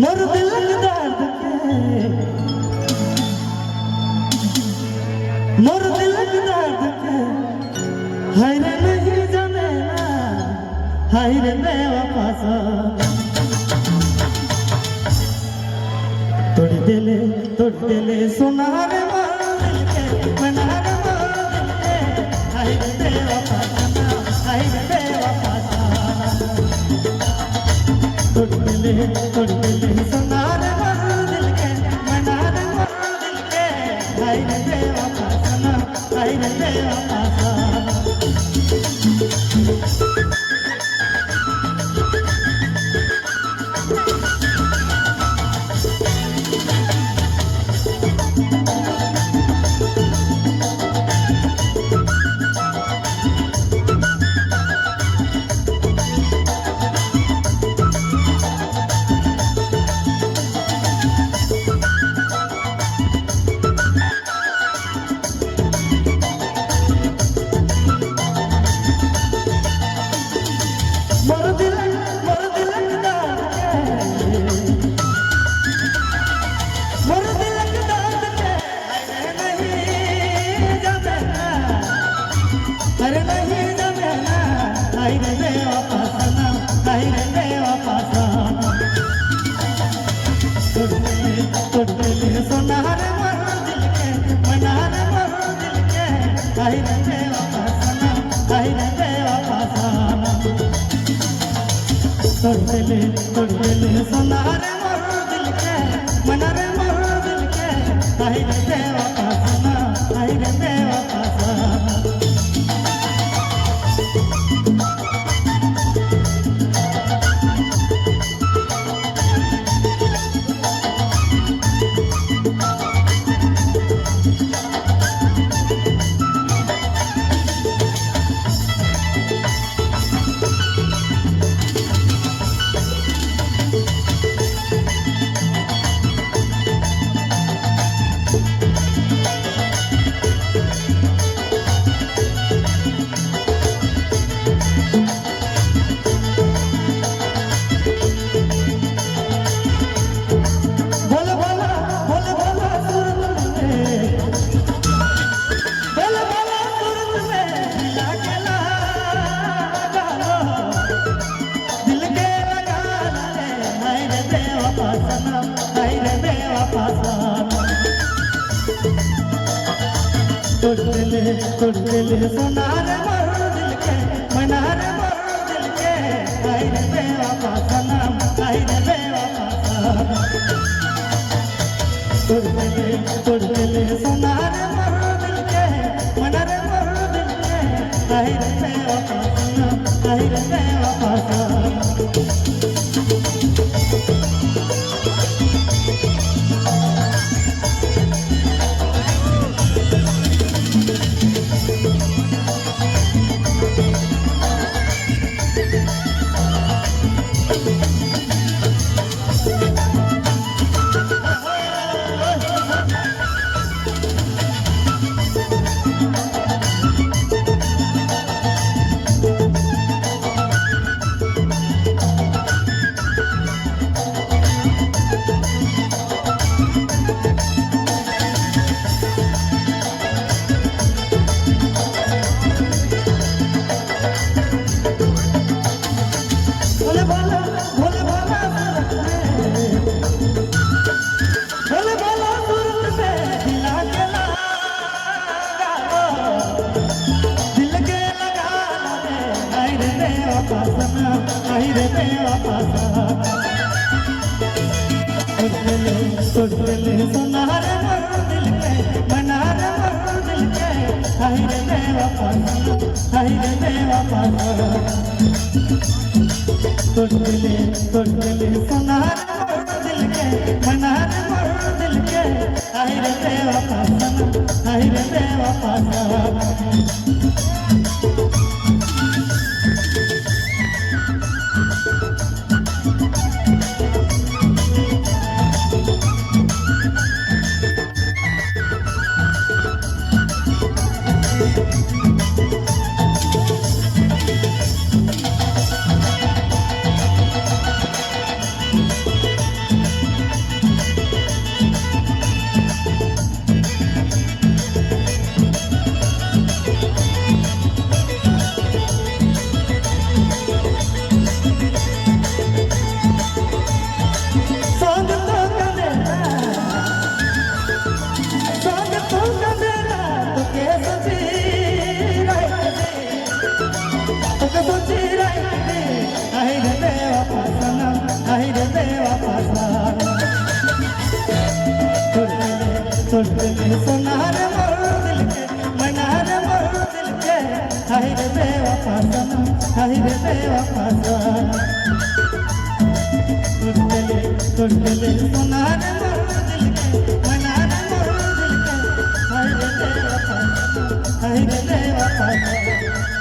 मोर दिल दर्द के मोर दिल दर्द के हाय रे नहीं जाने ना हाय रे बेवफा सा तोड़ दिले सोना रे मोर दिल के बना रे मोर दिल के हाय रे बेवफा सा हाय रे बेवफा सा तोड़ दिले सोना रे मोर दिल के बना रे मोर दिल के हाय रे बेवफा सा हाय रे बेवफा सा अरे नहीं जमेना हाय रे बेवफा सना हाय रे बेवफा सना तोड़ दिले सोना रे मोर दिल के मना रे मोर दिल के हाय रे बेवफा सना हाय रे बेवफा सना तोड़ दिले सोना रे मोर दिल के मना रे मोर दिल के हाय रे बेवफा सना हाय रे बेवफा सना तोड़ दिले सोना रे मोर दिल के मना रे मोर दिल के हाय रे बेवफा सनम हाय रे बेवफा सनम तोड़ दिले सोना रे मोर दिल के मना रे मोर दिल के हाय रे बेवफा सनम हाय रे बेवफा सनम सोना रे मोर दिल के मना रे मोर दिल के हाय रे बेवफा हाय रे बेवफा तोड़ दिले सोना रे मोर दिल के मना रे मोर दिल के हाय रे बेवफा हाय रे बेवफा तोड़ दिले सोनार मोर दिल के मनार मोर दिल के हाय रे बेवफा सनम हाय रे बेवफा सनम तोड़ दिले सोनार मोर दिल के मनार मोर दिल के हाय रे बेवफा सनम हाय रे बेवफा सनम